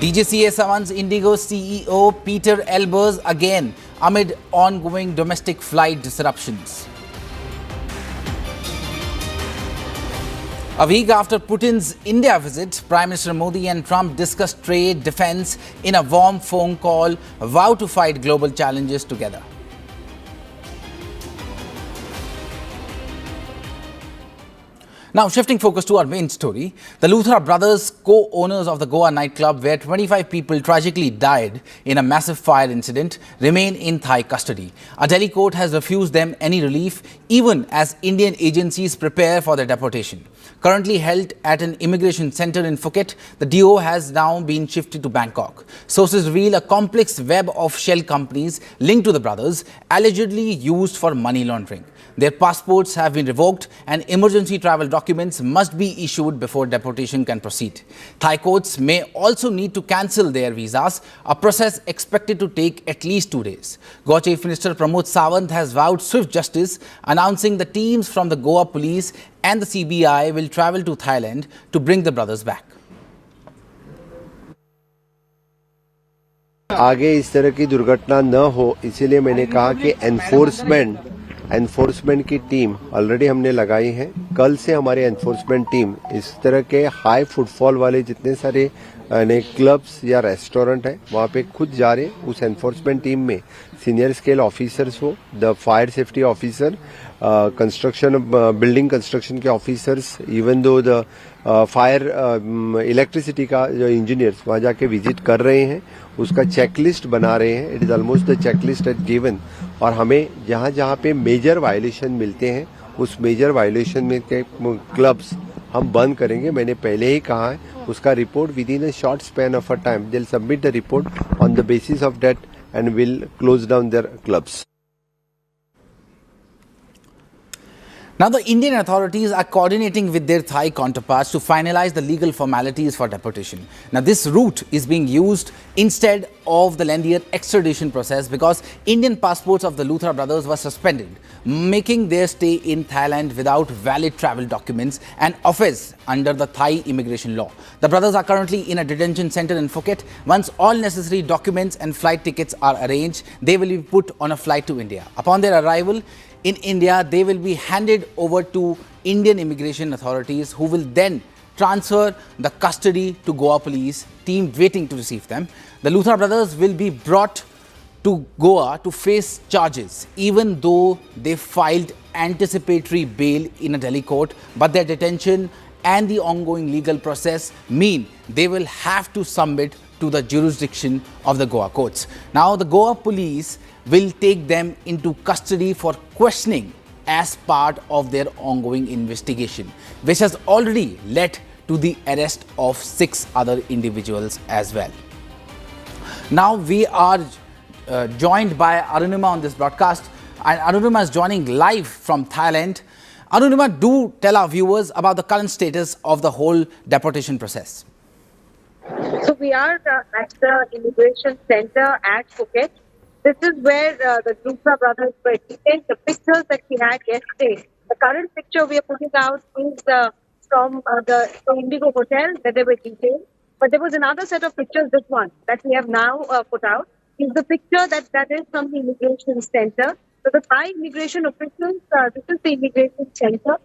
DGCA summons Indigo CEO Peter Elbers again amid ongoing domestic flight disruptions. A week after Putin's India visit, Prime Minister Modi and Trump discussed trade, defense in a warm phone call, vow to fight global challenges together. Now, shifting focus to our main story, the Luthra brothers, co-owners of the Goa nightclub where 25 people tragically died in a massive fire incident, remain in Thai custody. A Delhi court has refused them any relief, even as Indian agencies prepare for their deportation. Currently held at an immigration center in Phuket, the duo has now been shifted to Bangkok. Sources reveal a complex web of shell companies linked to the brothers, allegedly used for money laundering. Their passports have been revoked and emergency travel documents must be issued before deportation can proceed. Thai courts may also need to cancel their visas, a process expected to take at least 2 days. Goa Chief Minister Pramod Sawant has vowed swift justice, announcing the teams from the Goa police and the CBI will travel to Thailand to bring the brothers back. आगे इस तरह की दुर्घटना न हो, इसीलिए मैंने कहा कि एनफोर्समेंट की टीम ऑलरेडी हमने लगाई है। कल से हमारी एनफोर्समेंट टीम इस तरह के हाई फुटफॉल वाले जितने सारे क्लब्स या रेस्टोरेंट है वहाँ पे खुद जा रहे। उस एनफोर्समेंट टीम में सीनियर स्केल ऑफिसर्स हो, the fire safety officer, construction building construction के officers, even though the fire electricity का जो इंजीनियर्स वहाँ जाके विजिट कर रहे हैं, उसका चेकलिस्ट बना रहे हैं। It is almost the checklist at given. और हमें जहाँ जहाँ पे मेजर वायलेशन मिलते हैं उस मेजर वायलेशन में के क्लब्स हम बंद करेंगे। मैंने पहले ही कहा है, उसका report within a short span of a time they will submit the report on the basis of that and will close down their clubs. Now, the Indian authorities are coordinating with their Thai counterparts to finalize the legal formalities for deportation. Now, this route is being used instead of the lengthier extradition process because Indian passports of the Luthra brothers were suspended, making their stay in Thailand without valid travel documents an offence under the Thai immigration law. The brothers are currently in a detention center in Phuket. Once all necessary documents and flight tickets are arranged, they will be put on a flight to India. Upon their arrival in India, they will be handed over to Indian immigration authorities who will then transfer the custody to Goa police team waiting to receive them. The Luthra brothers will be brought to Goa to face charges even though they filed anticipatory bail in a Delhi court, but their detention and the ongoing legal process mean they will have to submit to the jurisdiction of the Goa courts. Now, the Goa police will take them into custody for questioning as part of their ongoing investigation, which has already led to the arrest of 6 other individuals as well. Now, we are joined by Arunima on this broadcast, and Arunima is joining live from Thailand. Arunima, do tell our viewers about the current status of the whole deportation process. So we are at the immigration center at Phuket. This is where the Luthra brothers were detained. The pictures that we had yesterday, the current picture we are putting out is from the Indigo hotel where they were detained. But there was another set of pictures, this one, that we have now put out, is the picture that is from the immigration center. So the Thai immigration officials, this is the immigration center.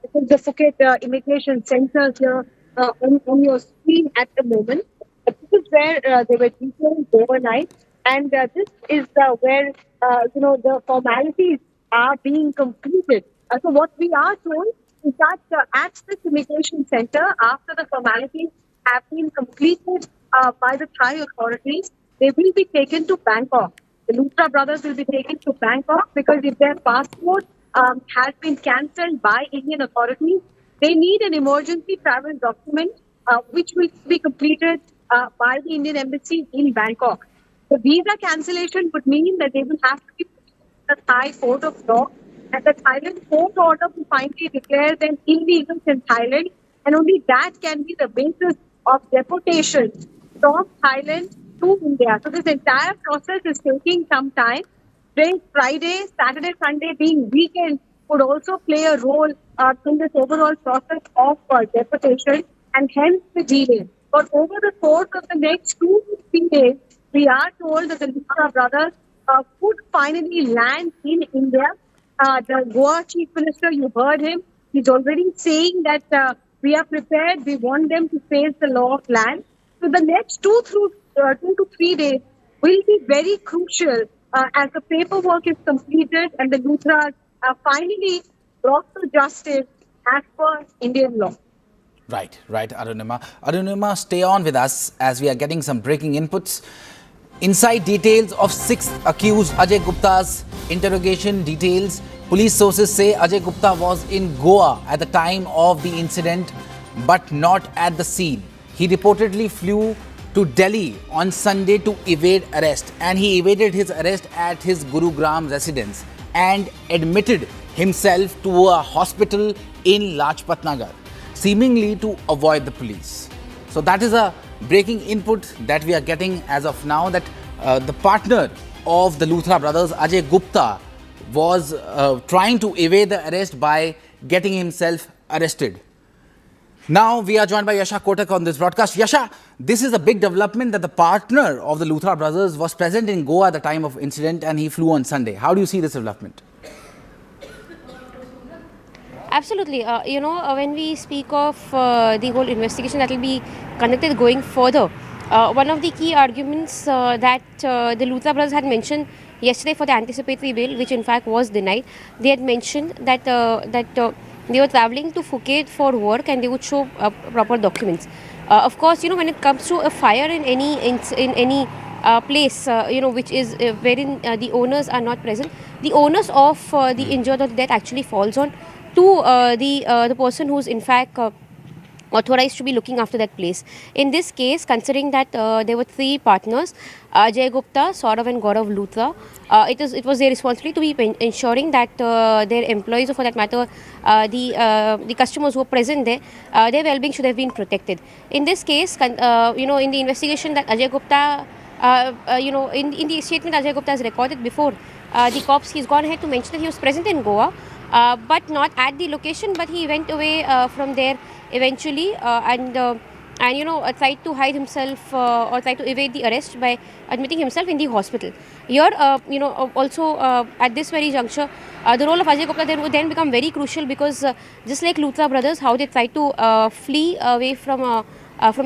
This is the Phuket immigration center here on your screen at the moment. This is where they were detained overnight. And this is where, the formalities are being completed. So what we are told is that at this immigration center, after the formalities have been completed by the Thai authorities, they will be taken to Bangkok. The Luthra brothers will be taken to Bangkok because if their passport has been cancelled by Indian authorities, they need an emergency travel document which will be completed by the Indian embassy in Bangkok. The visa cancellation would mean that they will have to be put in the Thai court of law, and the Thailand court order will finally declare them illegal in Thailand, and only that can be the basis of deportation from Thailand to India. So this entire process is taking some time. Today, Friday, Saturday, Sunday being weekend would also play a role in this overall process of deportation, and hence the delay. But over the course of the next 2 to 3 days, we are told that the Luthra brothers could finally land in India. The Goa Chief Minister, you heard him, he's already saying that we are prepared, we want them to face the law of land. So the next 2 to 3 days will be very crucial as the paperwork is completed and the Luthras are finally brought to justice as per Indian law. Right, Arunima. Arunima, stay on with us as we are getting some breaking inputs. Inside details of 6th accused Ajay Gupta's interrogation details. Police sources say Ajay Gupta was in Goa at the time of the incident, but not at the scene. He reportedly flew to Delhi on Sunday to evade arrest, and he evaded his arrest at his Gurugram residence and admitted himself to a hospital in Lajpat Nagar, seemingly to avoid the police. So that is a breaking input that we are getting as of now, that the partner of the Luthra brothers, Ajay Gupta, was trying to evade the arrest by getting himself arrested. Now we are joined by Yasha Kotak on this broadcast. Yasha, this is a big development that the partner of the Luthra brothers was present in Goa at the time of incident and he flew on Sunday. How do you see this development? Absolutely. When we speak of the whole investigation that will be conducted going further, one of the key arguments that the Luthra brothers had mentioned yesterday for the anticipatory bail, which in fact was denied, they had mentioned that they were travelling to Phuket for work and they would show proper documents. Of course, when it comes to a fire in any place, which is wherein the owners are not present, the onus of the injured or the death actually falls on to the person who is in fact authorized to be looking after that place. In this case, considering that there were 3 partners, Ajay Gupta, Saurav and Gaurav Luthra, it was their responsibility to be ensuring that their employees, or for that matter the customers who were present there, their well-being should have been protected. In this case, in the investigation that Ajay Gupta, in the statement Ajay Gupta has recorded before the cops, he's gone ahead to mention that he was present in Goa, but not at the location, but he went away from there eventually and tried to hide himself or tried to evade the arrest by admitting himself in the hospital. Here, also at this very juncture, the role of Ajay Gupta would then become very crucial, because just like Luthra brothers, how they tried to flee away from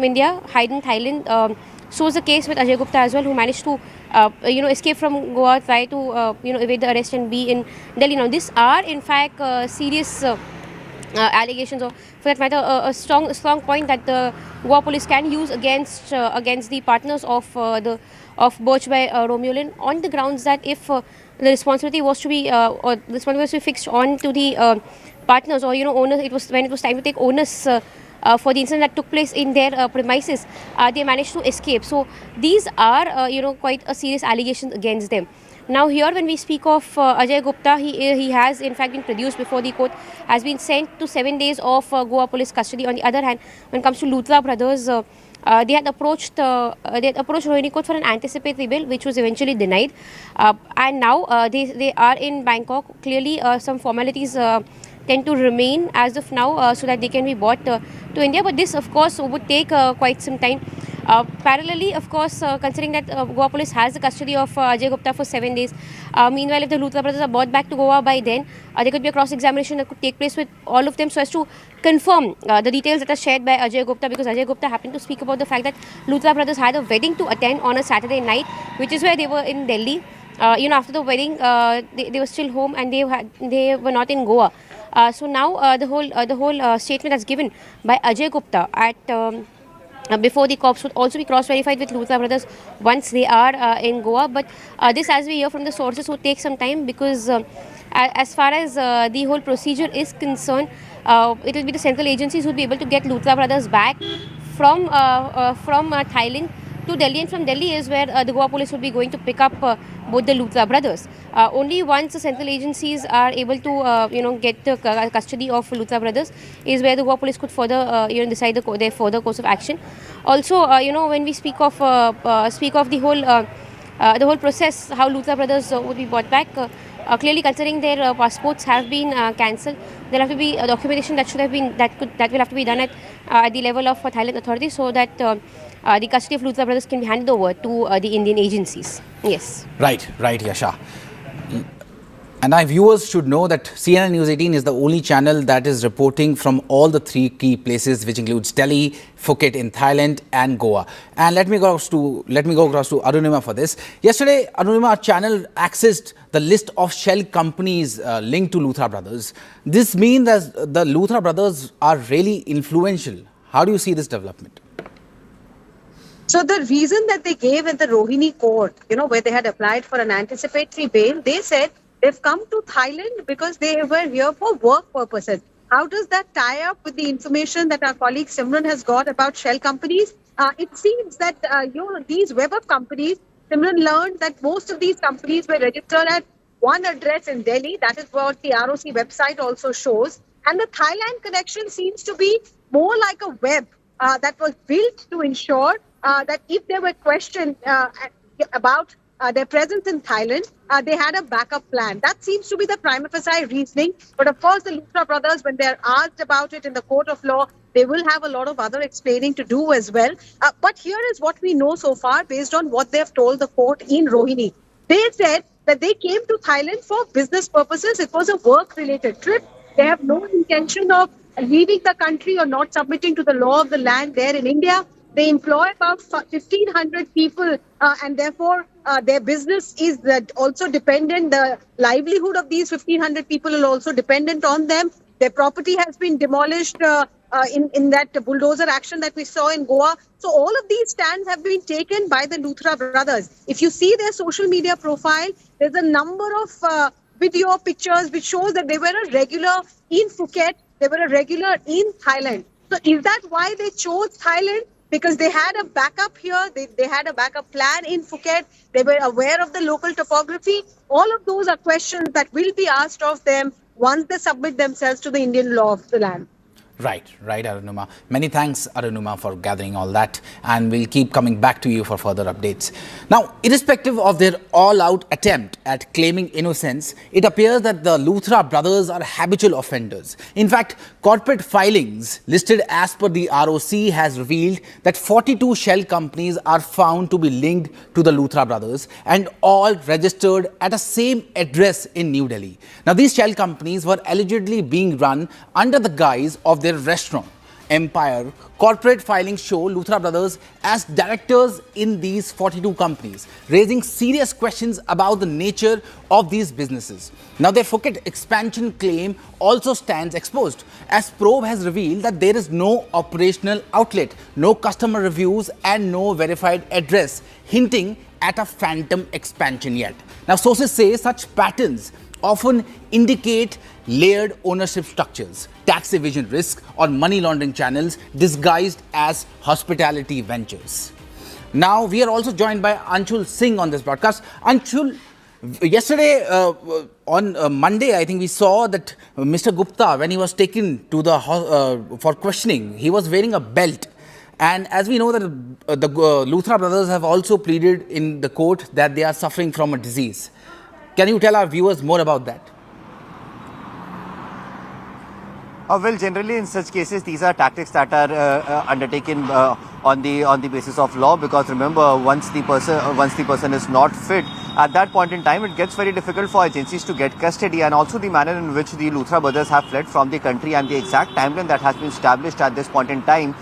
India, hide in Thailand, so is the case with Ajay Gupta as well, who managed to escape from Goa, try to evade the arrest and be in Delhi. Now, these are in fact serious allegations, or for that matter a strong point that the Goa police can use against the partners of Birch by Romulan, on the grounds that if the responsibility was to be fixed on to the partners, or owners, when it was time to take onus for the incident that took place in their premises, they managed to escape. So these are quite a serious allegations against them. Now here, when we speak of Ajay Gupta, he has in fact been produced before the court, has been sent to 7 days of Goa police custody. On the other hand, when it comes to Luthra brothers, they had approached Rohini court for an anticipatory bail, which was eventually denied, and now they are in Bangkok. Clearly, some formalities tend to remain as of now, so that they can be brought to India. But this, of course, would take quite some time. Parallelly, of course, considering that Goa police has the custody of Ajay Gupta for 7 days, meanwhile, if the Luthra brothers are brought back to Goa by then, there could be a cross-examination that could take place with all of them, so as to confirm the details that are shared by Ajay Gupta, because Ajay Gupta happened to speak about the fact that Luthra brothers had a wedding to attend on a Saturday night, which is where they were in Delhi. After the wedding, they were still home and they were not in Goa. So now the whole statement that's given by Ajay Gupta at before the cops would also be cross-verified with Luthra brothers once they are in Goa. But this, as we hear from the sources, would take some time, because as far as the whole procedure is concerned, it will be the central agencies who will be able to get Luthra brothers back from Thailand to Delhi, and from Delhi is where the Goa police will be going to pick up both the Luthra brothers. Only once the central agencies are able to get the custody of Luthra brothers is where the Goa police could further decide their further course of action. Also, when we speak of the whole process, how Luthra brothers would be brought back, clearly considering their passports have been cancelled, there have to be documentation that will have to be done at the level of Thailand authorities, so that the custody of Luthra brothers can be handed over to the Indian agencies. Yes. Right, Yasha. And our viewers should know that CNN News 18 is the only channel that is reporting from all the three key places, which includes Delhi, Phuket in Thailand, and Goa. And let me go across to Arunima for this. Yesterday, Arunima, our channel accessed the list of shell companies linked to Luthra brothers. This means that the Luthra brothers are really influential. How do you see this development? So the reason that they gave at the Rohini court, where they had applied for an anticipatory bail, they said they've come to Thailand because they were here for work purposes. How does that tie up with the information that our colleague Simran has got about shell companies? It seems that these web of companies, Simran learned that most of these companies were registered at one address in Delhi. That is what the ROC website also shows. And the Thailand connection seems to be more like a web that was built to ensure that if there were questions about their presence in Thailand, they had a backup plan. That seems to be the prima facie reasoning. But of course, the Luthra brothers, when they're asked about it in the court of law, they will have a lot of other explaining to do as well. But here is what we know so far based on what they have told the court in Rohini. They said that they came to Thailand for business purposes. It was a work-related trip. They have no intention of leaving the country or not submitting to the law of the land there in India. They employ about 1,500 people and therefore their business is also dependent. The livelihood of these 1,500 people is also dependent on them. Their property has been demolished in that bulldozer action that we saw in Goa. So all of these stands have been taken by the Luthra brothers. If you see their social media profile, there's a number of video pictures which shows that they were a regular in Phuket, they were a regular in Thailand. So is that why they chose Thailand? Because they had a backup here, they had a backup plan in Phuket, they were aware of the local topography. All of those are questions that will be asked of them once they submit themselves to the Indian law of the land. Right, Arunima. Many thanks, Arunima, for gathering all that, and we'll keep coming back to you for further updates. Now, irrespective of their all-out attempt at claiming innocence, it appears that the Luthra brothers are habitual offenders. In fact, corporate filings listed as per the ROC has revealed that 42 shell companies are found to be linked to the Luthra brothers and all registered at a same address in New Delhi. Now, these shell companies were allegedly being run under the guise of their restaurant empire. Corporate filings show Luthra brothers as directors in these 42 companies, raising serious questions about the nature of these businesses. Now, their Phuket expansion claim also stands exposed, as probe has revealed that there is no operational outlet, no customer reviews and no verified address, hinting at a phantom expansion yet. Now, sources say such patterns often indicate layered ownership structures, tax evasion risk, or money laundering channels disguised as hospitality ventures. Now, we are also joined by Anshul Singh on this broadcast. Anshul, yesterday on Monday, I think we saw that Mr. Gupta, when he was taken to the for questioning, he was wearing a belt. And as we know that the Luthra brothers have also pleaded in the court that they are suffering from a disease. Can you tell our viewers more about that? Well, generally in such cases, these are tactics that are undertaken on the basis of law, because remember, once the person is not fit, at that point in time, it gets very difficult for agencies to get custody, and also the manner in which the Luthra brothers have fled from the country and the exact timeline that has been established at this point in time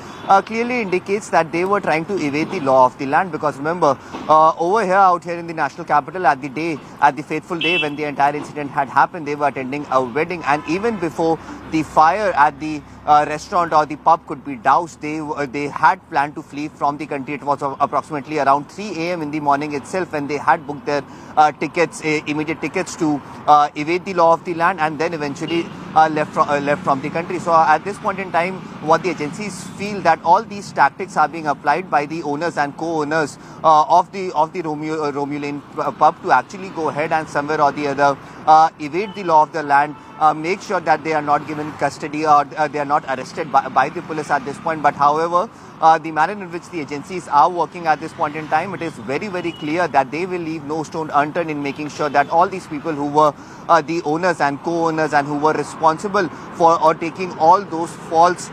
clearly indicates that they were trying to evade the law of the land. Because remember, out here in the national capital, at the fateful day when the entire incident had happened, they were attending a wedding, and even before the fire at the restaurant or the pub could be doused, they had planned to flee from the country. It was approximately around 3 a.m. in the morning itself when they had booked their immediate tickets to evade the law of the land, and then eventually left from the country. So at this point in time, what the agencies feel that all these tactics are being applied by the owners and co-owners of the Romeo Lane pub to actually go ahead and somewhere or the other evade the law of the land make sure that they are not given custody or they are not arrested by the police at this point. But however, the manner in which the agencies are working at this point in time, it is very, very clear that they will leave no stone unturned in making sure that all these people who were the owners and co-owners and who were responsible for or taking all those false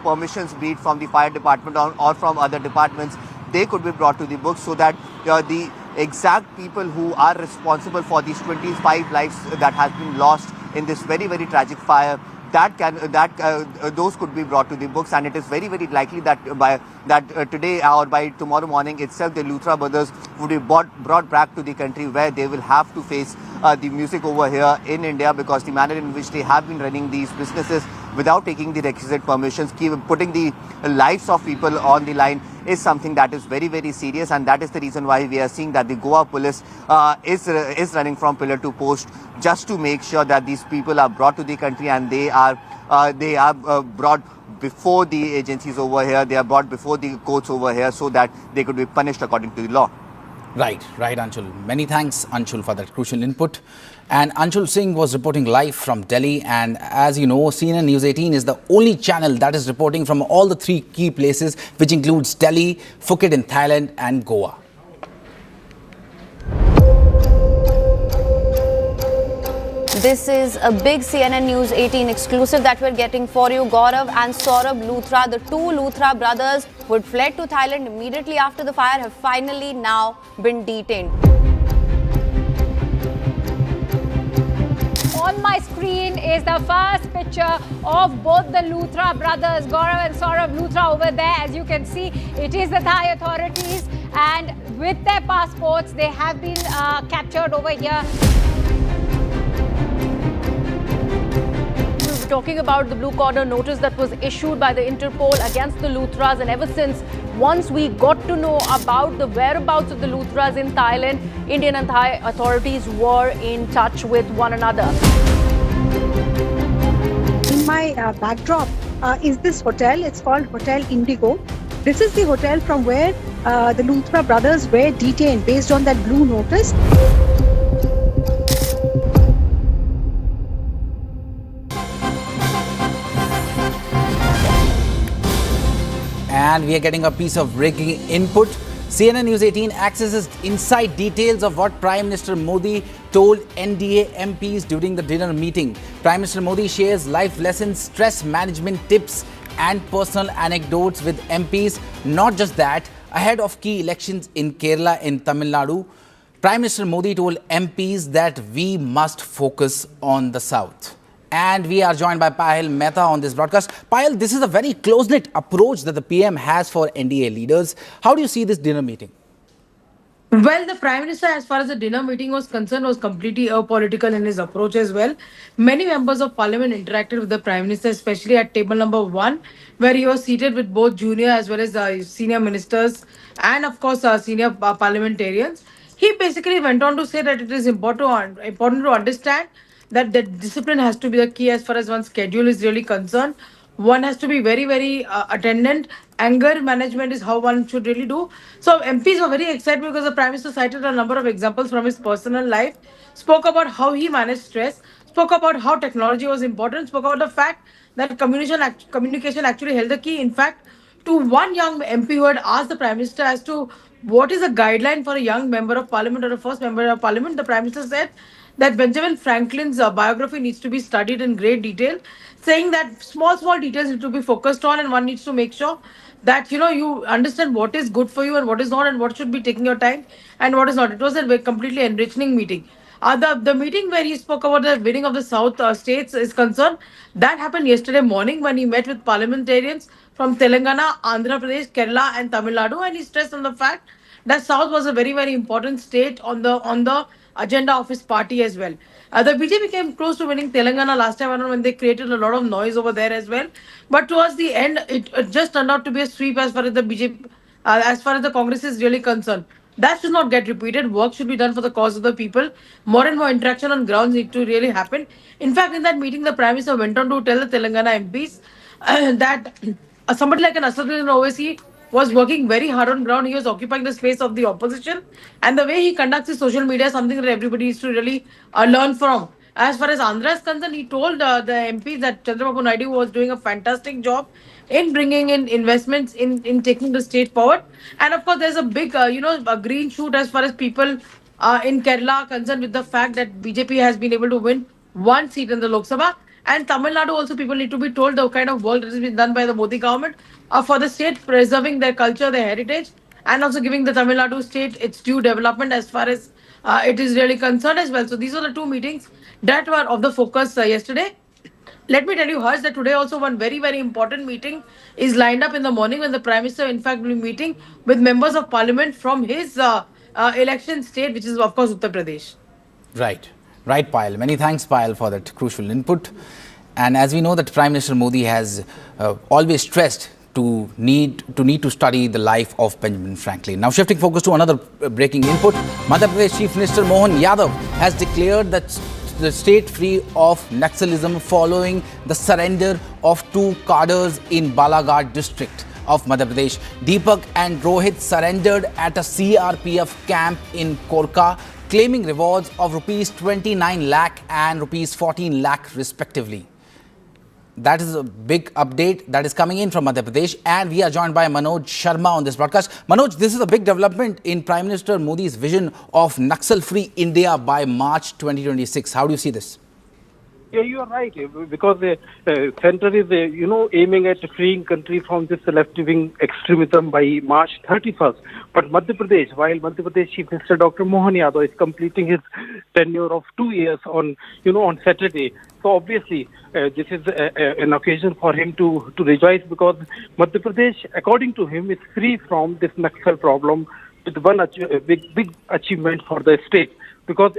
permissions, be it from the fire department or from other departments, they could be brought to the book, so that the exact people who are responsible for these 25 lives that has been lost in this very, very tragic fire, those could be brought to the books. And it is very, very likely that today or by tomorrow morning itself, the Luthra brothers would be brought back to the country, where they will have to face the music over here in India, because the manner in which they have been running these businesses without taking the requisite permissions, putting the lives of people on the line, is something that is very, very serious. And that is the reason why we are seeing that the Goa police is running from pillar to post, just to make sure that these people are brought to the country and they are brought before the agencies over here, they are brought before the courts over here, so that they could be punished according to the law. Right, Anshul. Many thanks, Anshul, for that crucial input. And Anshul Singh was reporting live from Delhi. And as you know, CNN News 18 is the only channel that is reporting from all the three key places, which includes Delhi, Phuket in Thailand, and Goa. This is a big CNN News 18 exclusive that we're getting for you. Gaurav and Saurabh Luthra, the two Luthra brothers who had fled to Thailand immediately after the fire, have finally now been detained. On my screen is the first picture of both the Luthra brothers, Gaurav and Saurabh Luthra, over there. As you can see, it is the Thai authorities, and with their passports, they have been captured over here. Talking about the blue corner notice that was issued by the Interpol against the Luthras, and ever since, once we got to know about the whereabouts of the Luthras in Thailand, Indian and Thai authorities were in touch with one another. In my backdrop is this hotel. It's called Hotel Indigo. This is the hotel from where the Luthra brothers were detained based on that blue notice. And we are getting a piece of breaking input. CNN News 18 accesses inside details of what Prime Minister Modi told NDA MPs during the dinner meeting. Prime Minister Modi shares life lessons, stress management tips and personal anecdotes with MPs. Not just that, ahead of key elections in Kerala and Tamil Nadu, Prime Minister Modi told MPs that we must focus on the South. And we are joined by Payal Mehta on this broadcast. Payal, this is a very close-knit approach that the PM has for NDA leaders. How do you see this dinner meeting? Well, the Prime Minister, as far as the dinner meeting was concerned, was completely apolitical in his approach as well. Many members of Parliament interacted with the Prime Minister, especially at table number 1, where he was seated with both junior as well as senior ministers and, of course, senior parliamentarians. He basically went on to say that it is important to understand that the discipline has to be the key as far as one's schedule is really concerned. One has to be very, very attendant. Anger management is how one should really do. So MPs were very excited because the Prime Minister cited a number of examples from his personal life, spoke about how he managed stress, spoke about how technology was important, spoke about the fact that communication actually held the key. In fact, to one young MP who had asked the Prime Minister as to what is a guideline for a young member of Parliament or a first member of Parliament, the Prime Minister said that Benjamin Franklin's biography needs to be studied in great detail, saying that small details need to be focused on, and one needs to make sure that you understand what is good for you and what is not, and what should be taking your time and what is not. It was a completely enriching meeting. The meeting where he spoke about the winning of the South states is concerned, that happened yesterday morning when he met with parliamentarians from Telangana, Andhra Pradesh, Kerala, and Tamil Nadu, and he stressed on the fact that South was a very, very important state on the agenda of his party as well. The BJP came close to winning Telangana last time around when they created a lot of noise over there as well. But towards the end, it just turned out to be a sweep as far as the BJP, as far as the Congress is really concerned. That should not get repeated. Work should be done for the cause of the people. More and more interaction on grounds need to really happen. In fact, in that meeting, the Prime Minister went on to tell the Telangana MPs that somebody like an Asaduddin Owaisi was working very hard on ground. He was occupying the space of the opposition. And the way he conducts his social media is something that everybody needs to really learn from. As far as Andhra is concerned, he told the MPs that Chandrababu Naidu was doing a fantastic job in bringing in investments in taking the state forward. And of course, there's a big, a green shoot as far as people in Kerala are concerned with the fact that BJP has been able to win one seat in the Lok Sabha. And Tamil Nadu also, people need to be told the kind of work that has been done by the Modi government for the state preserving their culture, their heritage, and also giving the Tamil Nadu state its due development as far as it is really concerned as well. So these are the two meetings that were of the focus yesterday. Let me tell you, Harsh, that today also one very, very important meeting is lined up in the morning when the Prime Minister, in fact, will be meeting with members of Parliament from his election state, which is, of course, Uttar Pradesh. Right. Right, Payal. Many thanks, Payal, for that crucial input. And as we know that Prime Minister Modi has always stressed to need to study the life of Benjamin Franklin. Now shifting focus to another breaking input, Madhya Pradesh Chief Minister Mohan Yadav has declared that the state free of Naxalism following the surrender of two cadres in Balaghat district of Madhya Pradesh. Deepak and Rohit surrendered at a CRPF camp in Korka, claiming rewards of rupees 29 lakh and rupees 14 lakh respectively. That is a big update that is coming in from Madhya Pradesh, and we are joined by Manoj Sharma on this broadcast. Manoj, this is a big development in Prime Minister Modi's vision of Naxal-free India by March 2026. How do you see this? Yeah, you are right, because the center is, aiming at freeing country from this left-wing extremism by March 31st. But Madhya Pradesh, while Madhya Pradesh Chief Minister Dr. Mohan Yadav is completing his tenure of 2 years on Saturday, so obviously this is an occasion for him to rejoice, because Madhya Pradesh, according to him, is free from this Naxal problem with one big achievement for the state. Because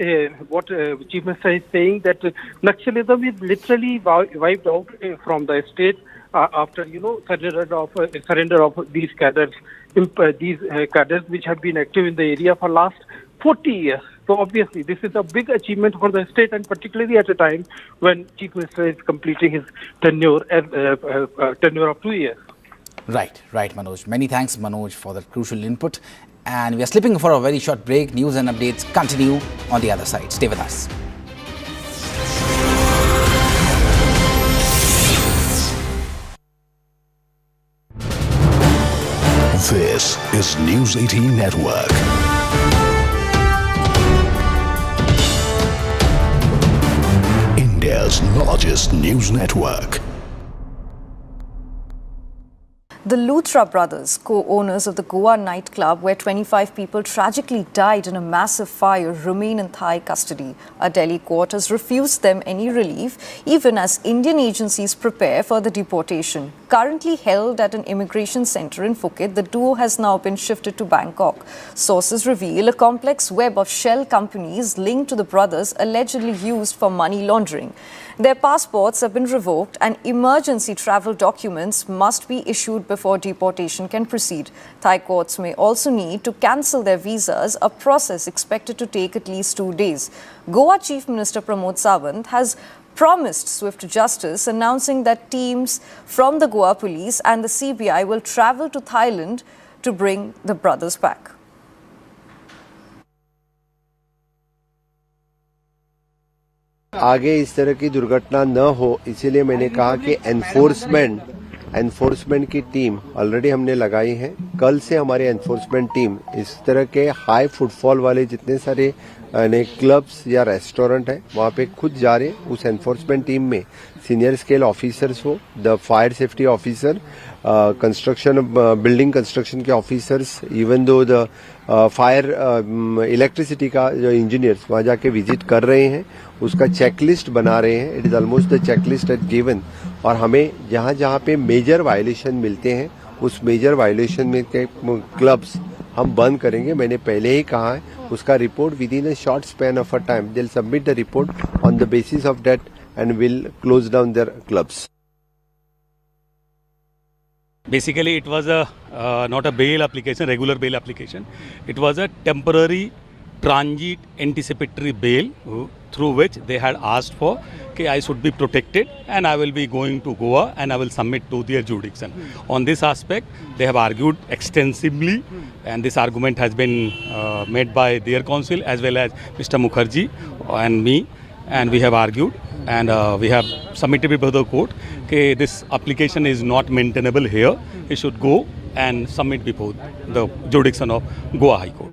what Chief Minister is saying, that Naxalism is literally wiped out from the state after surrender of these cadres, which have been active in the area for last 40 years. So obviously this is a big achievement for the state, and particularly at a time when Chief Minister is completing his tenure of 2 years. Right, Manoj. Many thanks, Manoj, for that crucial input. And we are slipping for a very short break. News and updates continue on the other side. Stay with us. This is News 18 Network. India's largest news network. The Luthra brothers, co-owners of the Goa nightclub where 25 people tragically died in a massive fire, remain in Thai custody. A Delhi court has refused them any relief, even as Indian agencies prepare for the deportation. Currently held at an immigration center in Phuket, the duo has now been shifted to Bangkok. Sources reveal a complex web of shell companies linked to the brothers allegedly used for money laundering. Their passports have been revoked and emergency travel documents must be issued before deportation can proceed. Thai courts may also need to cancel their visas, a process expected to take at least 2 days. Goa Chief Minister Pramod Sawant has promised swift justice, announcing that teams from the Goa police and the CBI will travel to Thailand to bring the brothers back. आगे इस तरह की दुर्घटना न हो, इसीलिए मैंने कहा कि एनफोर्समेंट की टीम ऑलरेडी हमने लगाई है। कल से हमारी एनफोर्समेंट टीम इस तरह के हाई फुटफॉल वाले जितने सारे क्लब्स या रेस्टोरेंट है, वहाँ पे खुद जा रहे। उस एनफोर्समेंट टीम में सीनियर स्केल ऑफिसर्स हो, the fire safety officer, building construction के officers, even though the fire electricity का जो इंजीनियर्स वहाँ जाके विजिट कर रहे हैं, उसका चेकलिस्ट बना रहे हैं। It is almost the checklist at given, और हमें जहाँ जहाँ पे मेजर वायलेशन मिलते हैं उस मेजर वायलेशन में के क्लब्स हम बंद करेंगे। मैंने पहले ही कहा है, उसका report within a short span of a time they will submit the report on the basis of that and will close down their clubs. Basically, it was not a bail application, regular bail application. It was a temporary transit anticipatory bail through which they had asked for, okay, I should be protected and I will be going to Goa and I will submit to their jurisdiction. On this aspect, they have argued extensively, and this argument has been made by their counsel as well as Mr. Mukherjee and me. and we have argued, and we have submitted before the court. Okay, this application is not maintainable here. It should go and submit before the jurisdiction of Goa High Court.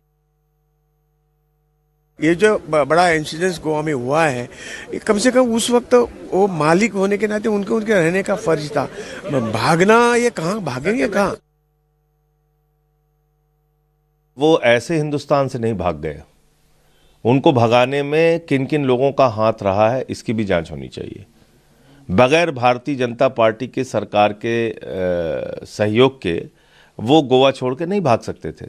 ये जो बड़ा incidence Goa में हुआ है, कम से कम उस वक्त वो मालिक होने के नाते उनके रहने का फर्ज था. भागना, ये कहाँ भागेंगे, कहाँ? वो ऐसे हिंदुस्तान से नहीं भाग गए. उनको भगाने में किन किन लोगों का हाथ रहा है, इसकी भी जांच होनी चाहिए. बगैर भारतीय जनता पार्टी के सरकार के सहयोग के वो गोवा छोड़ के नहीं भाग सकते थे.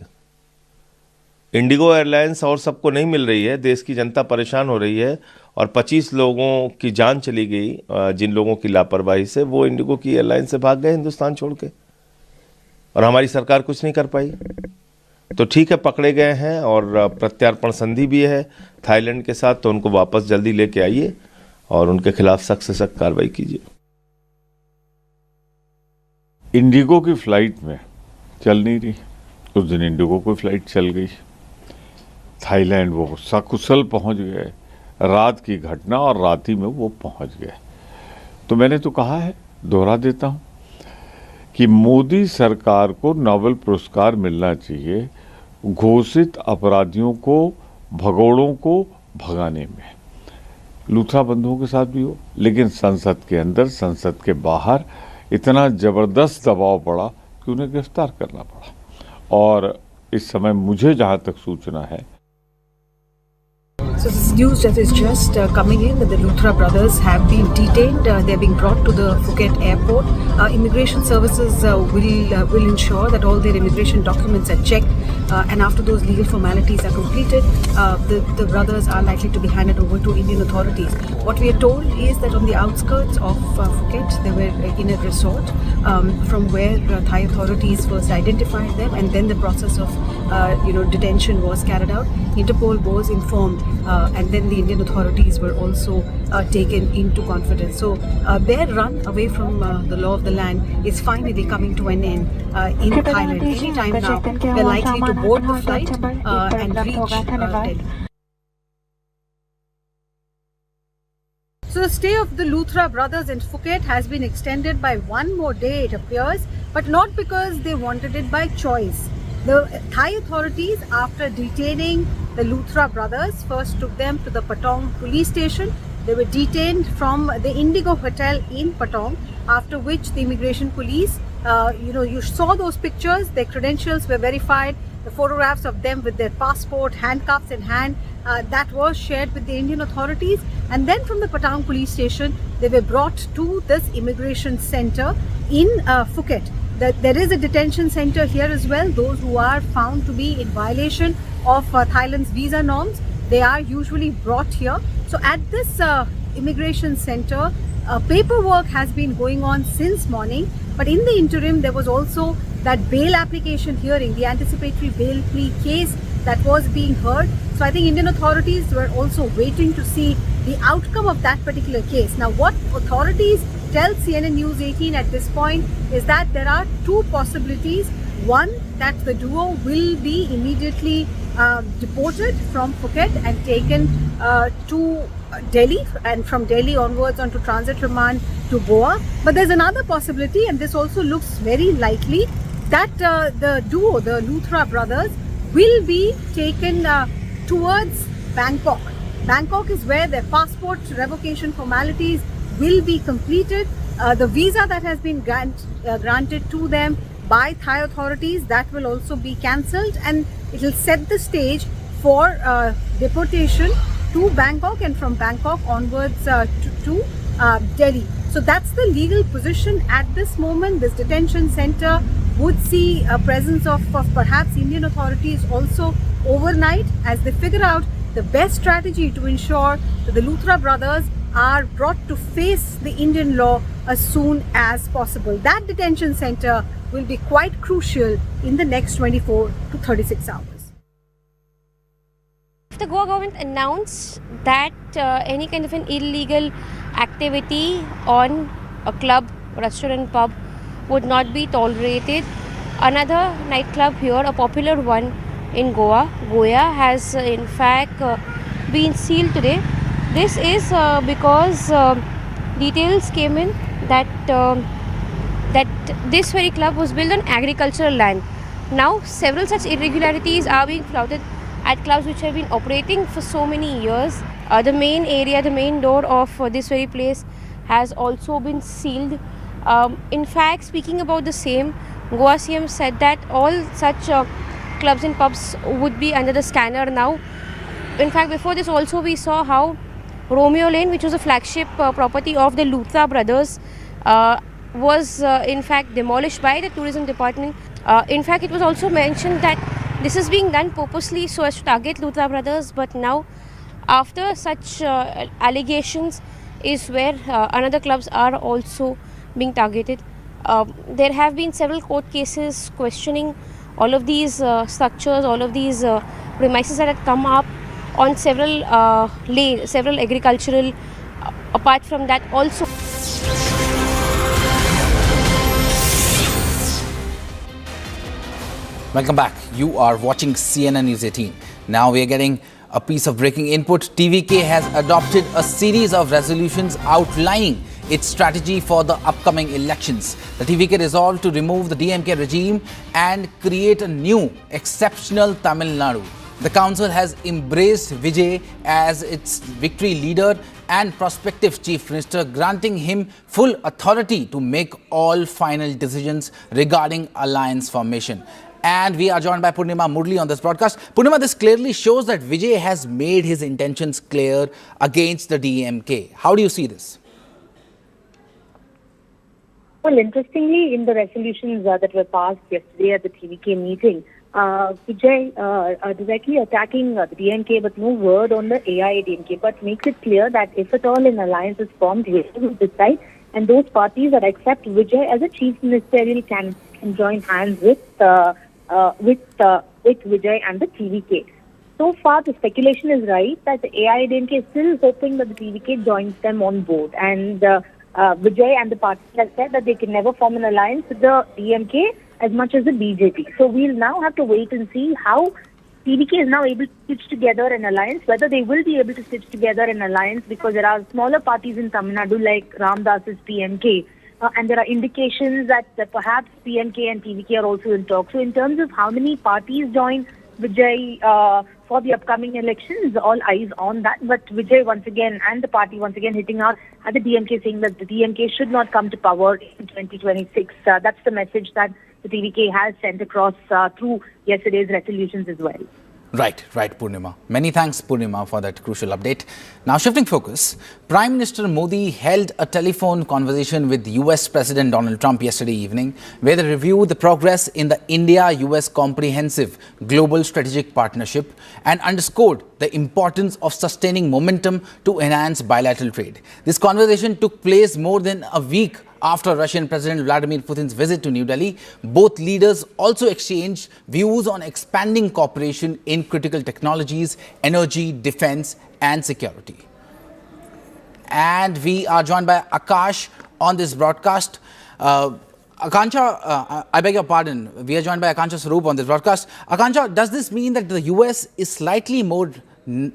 इंडिगो एयरलाइंस और सबको नहीं मिल रही है, देश की जनता परेशान हो रही है, और 25 लोगों की जान चली गई जिन लोगों की लापरवाही से. वो इंडिगो की एयरलाइन से भाग गए हिंदुस्तान छोड़ के, और हमारी सरकार कुछ नहीं कर पाई. तो ठीक है, पकड़े गए हैं और प्रत्यार्पण संधि भी है थाईलैंड के साथ, तो उनको वापस जल्दी लेके आइए और उनके खिलाफ सख्त से सख्त कार्रवाई कीजिए. इंडिगो की फ्लाइट में चल नहीं रही. उस दिन इंडिगो की फ्लाइट चल गई थाईलैंड, वो सकुशल पहुंच गए. रात की घटना और रात ही में वो पहुंच गए. तो मैंने तो कहा है, दोहरा देता हूं कि मोदी सरकार को नोबेल पुरस्कार मिलना चाहिए घोषित अपराधियों को, भगोड़ों को भगाने में. लूथरा बंधुओं के साथ भी हो, लेकिन संसद के अंदर, संसद के बाहर इतना ज़बरदस्त दबाव पड़ा कि उन्हें गिरफ्तार करना पड़ा. और इस समय मुझे जहाँ तक सूचना है, So this news that is just coming in that the Luthra brothers have been detained. They are being brought to the Phuket airport. Immigration services will ensure that all their immigration documents are checked, and after those legal formalities are completed, the brothers are likely to be handed over to Indian authorities. What we are told is that on the outskirts of Phuket, they were in a resort from where Thai authorities first identified them, and then the process of detention was carried out. Interpol was informed. And then the Indian authorities were also taken into confidence. So their run away from the law of the land is finally coming to an end in Thailand. Any time now, they're likely to board the flight and reach Delhi. So the stay of the Luthra brothers in Phuket has been extended by one more day, it appears, but not because they wanted it by choice. The Thai authorities, after detaining the Luthra brothers, first took them to the Patong police station. They were detained from the Indigo Hotel in Patong, after which the immigration police, you saw those pictures, their credentials were verified, the photographs of them with their passport, handcuffs in hand, that was shared with the Indian authorities. And then from the Patong police station, they were brought to this immigration center in Phuket. There is a detention center here as well. Those who are found to be in violation of Thailand's visa norms, they are usually brought here. So at this immigration center, paperwork has been going on since morning, but in the interim there was also that bail application hearing, the anticipatory bail plea case that was being heard. So I think Indian authorities were also waiting to see the outcome of that particular case. Now what authorities tell CNN News 18 at this point is that there are two possibilities. One, that the duo will be immediately deported from Phuket and taken to Delhi, and from Delhi onwards onto transit remand to Goa. But there's another possibility, and this also looks very likely, that the duo, the Luthra brothers, will be taken towards Bangkok. Bangkok is where their passport revocation formalities will be completed. The visa that has been granted to them by Thai authorities, that will also be cancelled, and it will set the stage for deportation to Bangkok, and from Bangkok onwards to Delhi. So that's the legal position at this moment. This detention center would see a presence of perhaps Indian authorities also overnight, as they figure out the best strategy to ensure that the Luthra brothers are brought to face the Indian law as soon as possible. That detention center will be quite crucial in the next 24 to 36 hours. If the Goa government announced that any kind of an illegal activity on a club, restaurant, pub would not be tolerated, another nightclub here, a popular one in Goa, Goya, has in fact been sealed today This is because details came in that that this very club was built on agricultural land. Now, several such irregularities are being flouted at clubs which have been operating for so many years. The main area, the main door of this very place has also been sealed. In fact, speaking about the same, Goa CM said that all such clubs and pubs would be under the scanner now. In fact, before this also we saw how Romeo Lane, which was a flagship property of the Luthra brothers, was in fact demolished by the tourism department. In fact, it was also mentioned that this is being done purposely so as to target Luthra brothers, but now after such allegations is where another clubs are also being targeted. There have been several court cases questioning all of these structures, all of these premises that had come up on several several agricultural, apart from that also. Welcome back. You are watching CNN News 18. Now we are getting a piece of breaking input. TVK has adopted a series of resolutions outlining its strategy for the upcoming elections. The TVK resolved to remove the DMK regime and create a new exceptional Tamil Nadu. The council has embraced Vijay as its victory leader and prospective chief minister, granting him full authority to make all final decisions regarding alliance formation. And we are joined by Purnima Murli on this broadcast. Purnima, this clearly shows that Vijay has made his intentions clear against the DMK. How do you see this? Well, interestingly, in the resolutions that were passed yesterday at the TVK meeting, Vijay directly attacking the DMK, but no word on the AIADMK, but makes it clear that if at all an alliance is formed, he will decide, and those parties that accept Vijay as a chief ministerial can join hands with Vijay and the TVK. So far, the speculation is right that the AIADMK is still hoping that the TVK joins them on board, and Vijay and the party have said that they can never form an alliance with the DMK as much as the BJP. So we'll now have to wait and see how TVK is now able to stitch together an alliance, whether they will be able to stitch together an alliance, because there are smaller parties in Tamil Nadu like Ramdas's PMK, and there are indications that perhaps PMK and TVK are also in talks. So in terms of how many parties join Vijay for the upcoming elections, all eyes on that. But Vijay once again and the party once again hitting out at the DMK, saying that the DMK should not come to power in 2026. That's the message that the TVK has sent across through yesterday's resolutions as well. Right, Purnima. Many thanks, Purnima, for that crucial update. Now, shifting focus, Prime Minister Modi held a telephone conversation with US President Donald Trump yesterday evening, where they reviewed the progress in the India-US Comprehensive Global Strategic Partnership and underscored the importance of sustaining momentum to enhance bilateral trade. This conversation took place more than a week after Russian President Vladimir Putin's visit to New Delhi. Both leaders also exchanged views on expanding cooperation in critical technologies, energy, defense and security. And we are joined by Akash on this broadcast. Akansha, I beg your pardon, we are joined by Akansha Swaroop on this broadcast. Akansha, does this mean that the US is slightly more... And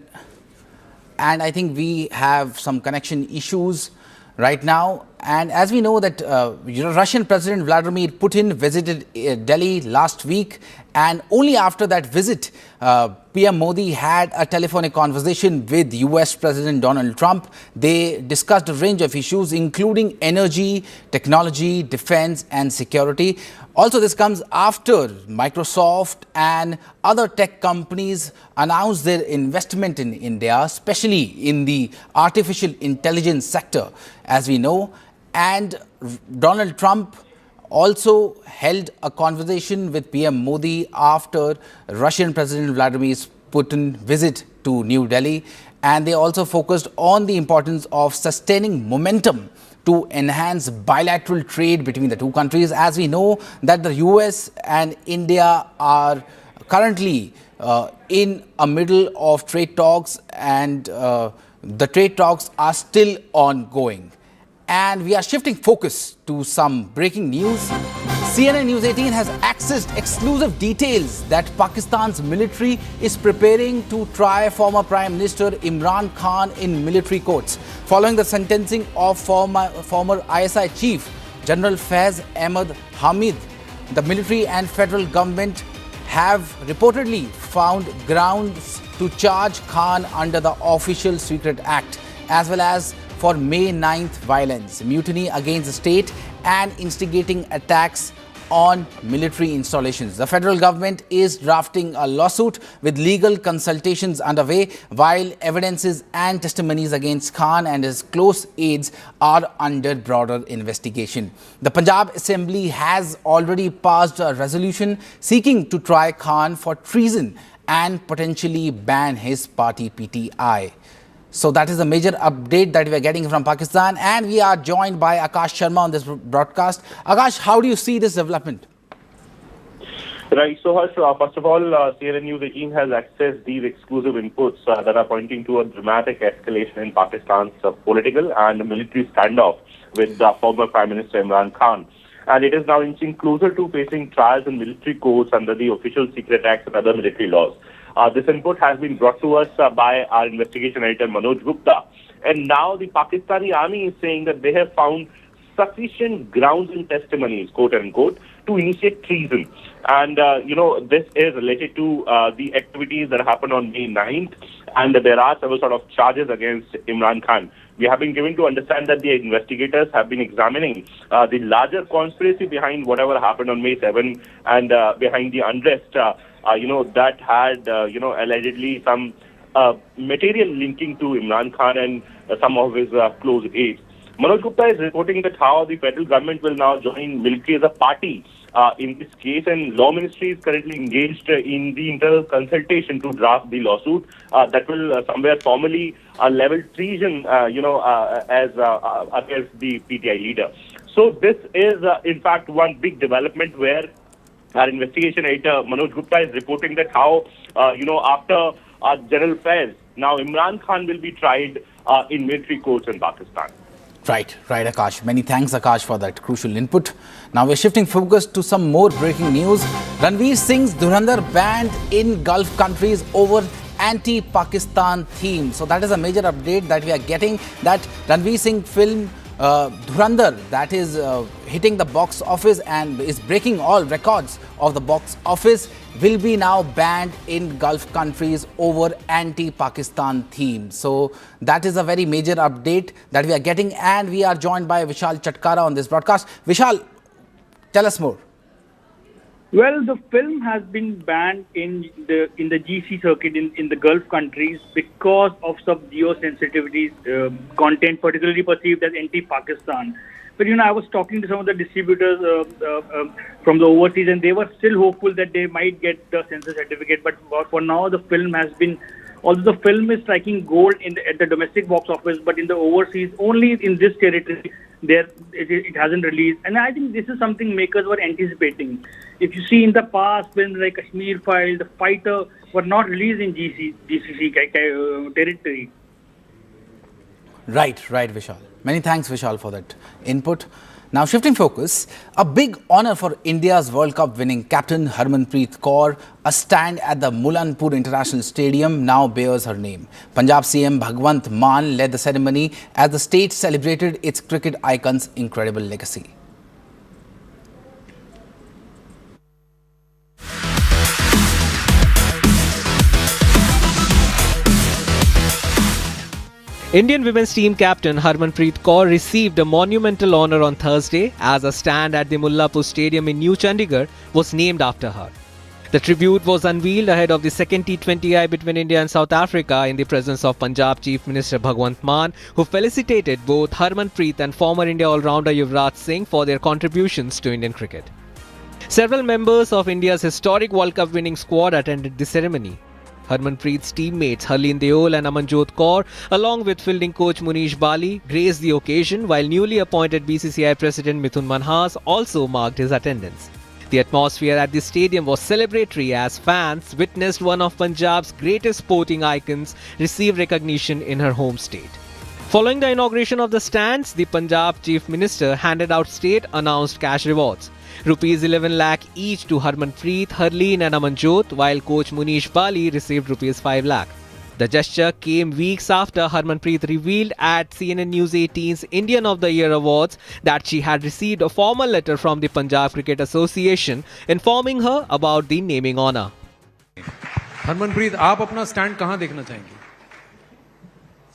I think we have some connection issues right now. And as we know that Russian President Vladimir Putin visited Delhi last week, and only after that visit, PM Modi had a telephonic conversation with US President Donald Trump. They discussed a range of issues, including energy, technology, defense and security. Also, this comes after Microsoft and other tech companies announced their investment in India, especially in the artificial intelligence sector, as we know. And Donald Trump also held a conversation with PM Modi after Russian President Vladimir Putin's visit to New Delhi. And they also focused on the importance of sustaining momentum to enhance bilateral trade between the two countries. As we know that the US and India are currently in a middle of trade talks, and the trade talks are still ongoing. And we are shifting focus to some breaking news. CNN News 18 has accessed exclusive details that Pakistan's military is preparing to try former Prime Minister Imran Khan in military courts. Following the sentencing of former ISI chief General Faiz Ahmad Hamid, the military and federal government have reportedly found grounds to charge Khan under the Official Secret Act, as well as for May 9th violence, mutiny against the state and instigating attacks on military installations. The federal government is drafting a lawsuit with legal consultations underway, while evidences and testimonies against Khan and his close aides are under broader investigation. The Punjab Assembly has already passed a resolution seeking to try Khan for treason and potentially ban his party PTI. So that is a major update that we are getting from Pakistan, and we are joined by Akash Sharma on this broadcast. Akash, how do you see this development? Right. So, Harsh, first of all, CNN News 18 has accessed these exclusive inputs that are pointing to a dramatic escalation in Pakistan's political and military standoff with former Prime Minister Imran Khan. And it is now inching closer to facing trials in military courts under the Official Secret Acts and other military laws. This input has been brought to us by our investigation editor Manoj Gupta. And now the Pakistani army is saying that they have found sufficient grounds and testimonies, quote unquote, to initiate treason. And, this is related to the activities that happened on May 9th. And there are several sort of charges against Imran Khan. We have been given to understand that the investigators have been examining the larger conspiracy behind whatever happened on May 7 and behind the unrest, that had, allegedly some material linking to Imran Khan and some of his close aides. Manoj Gupta is reporting that how the federal government will now join military as a party in this case, and Law Ministry is currently engaged in the internal consultation to draft the lawsuit that will somewhere formally level treason, as against the PTI leader. So this is, in fact, one big development where our investigation editor Manoj Gupta is reporting that how, after General Faiz, now Imran Khan will be tried in military courts in Pakistan. Right, Akash. Many thanks, Akash, for that crucial input. Now we're shifting focus to some more breaking news. Ranveer Singh's Dhurandhar banned in Gulf countries over anti-Pakistan theme. So that is a major update that we are getting, that Ranveer Singh film Dhurandhar, that is hitting the box office and is breaking all records of the box office, will be now banned in Gulf countries over anti-Pakistan theme. So that is a very major update that we are getting, and we are joined by Vishal Chatkara on this broadcast. Vishal, tell us more. Well, the film has been banned in the GC circuit in the Gulf countries because of some geosensitivity content, particularly perceived as anti-Pakistan. But I was talking to some of the distributors from the overseas, and they were still hopeful that they might get the censor certificate. But for now, the film has been, although the film is striking gold at the domestic box office, but in the overseas, only in this territory, it hasn't released. And I think this is something makers were anticipating. If you see in the past, films like Kashmir File, The Fighter were not released in GCC territory. Right, Vishal. Many thanks, Vishal, for that input. Now shifting focus, a big honour for India's World Cup winning captain Harmanpreet Kaur. A stand at the Mulanpur International Stadium now bears her name. Punjab CM Bhagwant Mann led the ceremony as the state celebrated its cricket icon's incredible legacy. Indian women's team captain Harmanpreet Kaur received a monumental honour on Thursday as a stand at the Mullapur Stadium in New Chandigarh was named after her. The tribute was unveiled ahead of the second T20I between India and South Africa in the presence of Punjab Chief Minister Bhagwant Mann, who felicitated both Harmanpreet and former India all-rounder Yuvraj Singh for their contributions to Indian cricket. Several members of India's historic World Cup winning squad attended the ceremony. Harmanpreet's teammates Harleen Deol and Amanjot Kaur, along with fielding coach Munish Bali, graced the occasion, while newly appointed BCCI President Mithun Manhas also marked his attendance. The atmosphere at the stadium was celebratory as fans witnessed one of Punjab's greatest sporting icons receive recognition in her home state. Following the inauguration of the stands, the Punjab Chief Minister handed out state-announced cash rewards. Rupees 11 lakh each to Harmanpreet, Harleen and Amanjot, while coach Munish Bali received Rupees 5 lakh. The gesture came weeks after Harmanpreet revealed at CNN News 18's Indian of the Year Awards that she had received a formal letter from the Punjab Cricket Association informing her about the naming honour. Harmanpreet, आप अपना stand कहाँ देखना चाहेंगे?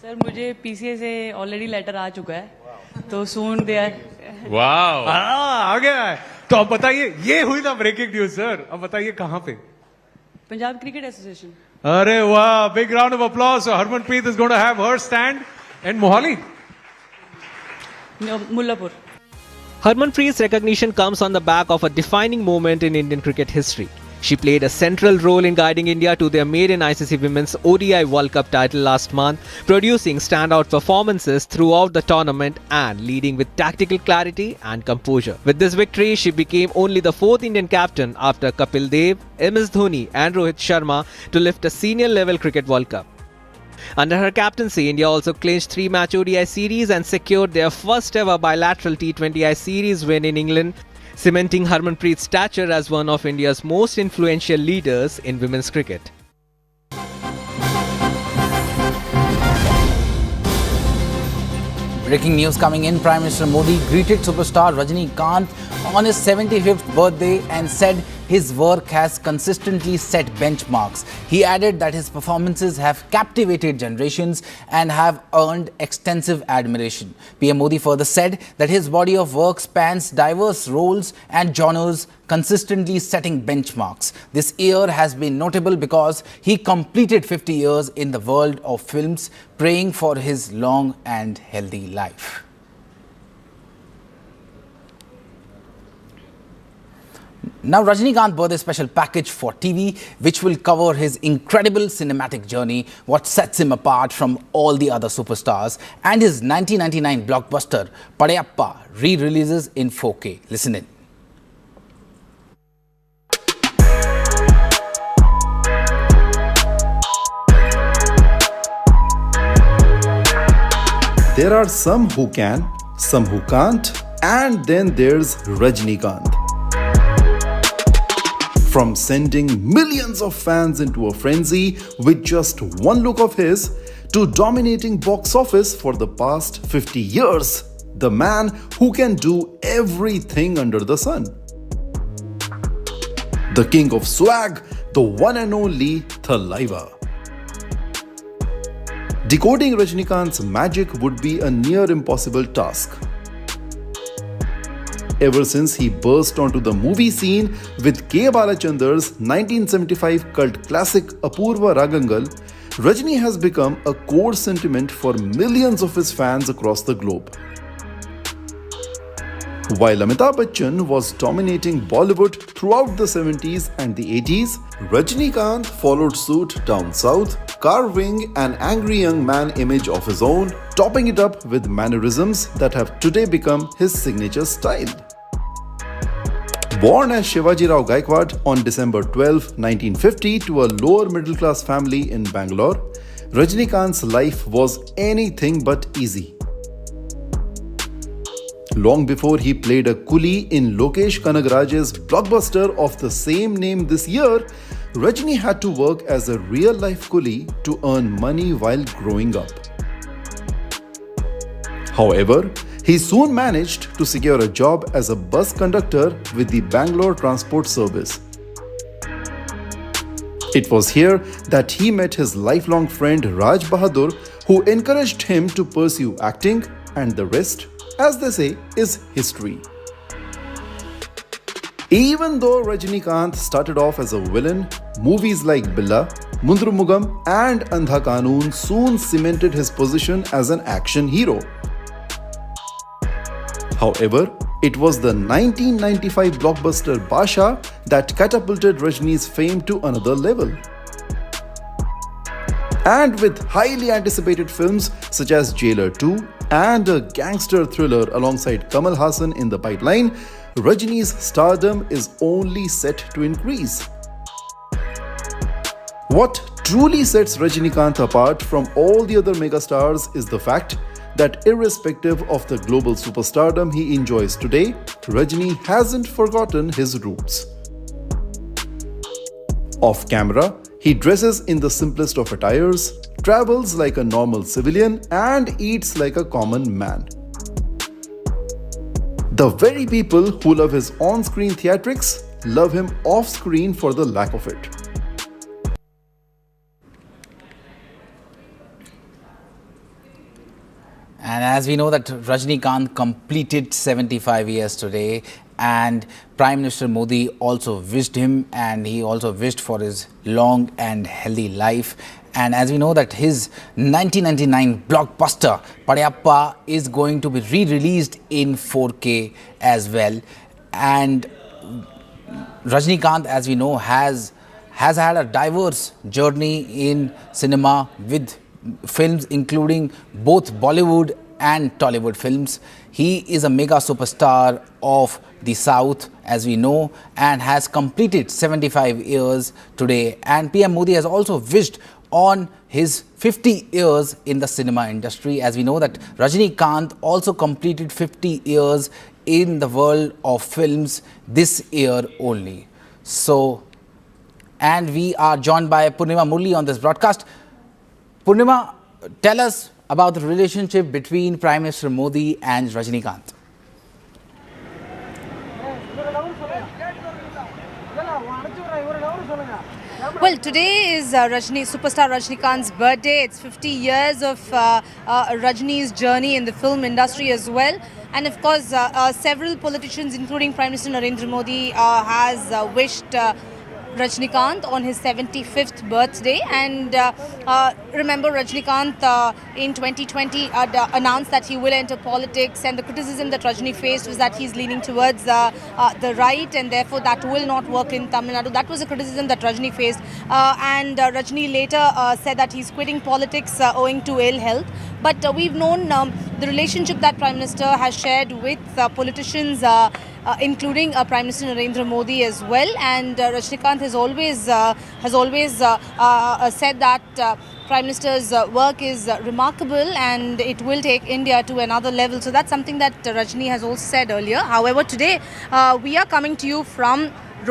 Sir, मुझे PCA से already letter आ चुका है, तो सून दे वाह, आ गया है। तो अब बताइए, ये हुई ना ब्रेकिंग न्यूज सर। अब बताइए कहाँ पे? Punjab cricket association. अरे वाह, big round of applause. Harmanpreet is going to have her stand in Mohali. No, Mullapur. Harmanpreet's recognition comes on the back of a defining moment in Indian cricket history. She played a central role in guiding India to their maiden ICC Women's ODI World Cup title last month, producing standout performances throughout the tournament and leading with tactical clarity and composure. With this victory, she became only the fourth Indian captain after Kapil Dev, MS Dhoni and Rohit Sharma to lift a senior-level cricket World Cup. Under her captaincy, India also clinched 3-match ODI series and secured their first-ever bilateral T20I series win in England, cementing Harmanpreet's stature as one of India's most influential leaders in women's cricket. Breaking news coming in. Prime Minister Modi greeted superstar Rajinikanth on his 75th birthday and said his work has consistently set benchmarks. He added that his performances have captivated generations and have earned extensive admiration. PM Modi further said that his body of work spans diverse roles and genres, consistently setting benchmarks. This year has been notable because he completed 50 years in the world of films, praying for his long and healthy life. Now, Rajinikanth birthday special package for TV, which will cover his incredible cinematic journey, what sets him apart from all the other superstars, and his 1999 blockbuster Padayappa re-releases in 4K. Listen in. There are some who can, some who can't, and then there's Rajinikanth. From sending millions of fans into a frenzy with just one look of his, to dominating box office for the past 50 years, the man who can do everything under the sun. The king of swag, the one and only Thalaiva. Decoding Rajinikanth's magic would be a near impossible task. Ever since he burst onto the movie scene with K. Balachander's 1975 cult classic Apurva Ragangal, Rajini has become a core sentiment for millions of his fans across the globe. While Amitabh Bachchan was dominating Bollywood throughout the 70s and the 80s, Rajinikanth followed suit down south, carving an angry young man image of his own, topping it up with mannerisms that have today become his signature style. Born as Shivaji Rao Gaikwad on December 12, 1950 to a lower middle class family in Bangalore, Rajinikanth's life was anything but easy. Long before he played a coolie in Lokesh Kanagaraj's blockbuster of the same name this year, Rajini had to work as a real-life coolie to earn money while growing up. However, he soon managed to secure a job as a bus conductor with the Bangalore Transport Service. It was here that he met his lifelong friend Raj Bahadur, who encouraged him to pursue acting, and the rest, as they say, is history. Even though Rajinikanth started off as a villain, movies like Billa, Mundrumugam and Andha Kanoon soon cemented his position as an action hero. However, it was the 1995 blockbuster Basha that catapulted Rajini's fame to another level. And with highly anticipated films such as Jailer 2 and a gangster thriller alongside Kamal Haasan in the pipeline, Rajini's stardom is only set to increase. What truly sets Rajinikanth apart from all the other megastars is the fact that irrespective of the global superstardom he enjoys today, Rajni hasn't forgotten his roots. Off camera, he dresses in the simplest of attires, travels like a normal civilian, and eats like a common man. The very people who love his on-screen theatrics love him off-screen for the lack of it. And as we know that Rajnikant completed 75 years today, and Prime Minister Modi also wished him, and he also wished for his long and healthy life. And as we know that his 1999 blockbuster Padayappa is going to be re-released in 4K as well. And Rajnikant, as we know, has had a diverse journey in cinema with films including both Bollywood and Tollywood films. He is a mega superstar of the South, as we know, and has completed 75 years today. And PM Modi has also wished on his 50 years in the cinema industry. As we know that Rajnikant also completed 50 years in the world of films this year only. So, and we are joined by Purnima Murli on this broadcast. Purnima, tell us about the relationship between Prime Minister Modi and Rajnikant. Well, today is superstar Rajnikant's birthday. It's 50 years of Rajni's journey in the film industry as well. And of course, several politicians, including Prime Minister Narendra Modi, has wished Rajnikant on his 75th birthday. And remember, Rajnikant in 2020 announced that he will enter politics, and the criticism that Rajni faced was that he's leaning towards the right, and therefore that will not work in Tamil Nadu. That was a criticism that Rajni faced, and Rajni later said that he's quitting politics owing to ill health. But we've known the relationship that Prime Minister has shared with politicians, including Prime Minister Narendra Modi as well. And Rajnikant has always said that Prime Minister's work is remarkable and it will take India to another level. So that's something that Rajni has also said earlier. However, today we are coming to you from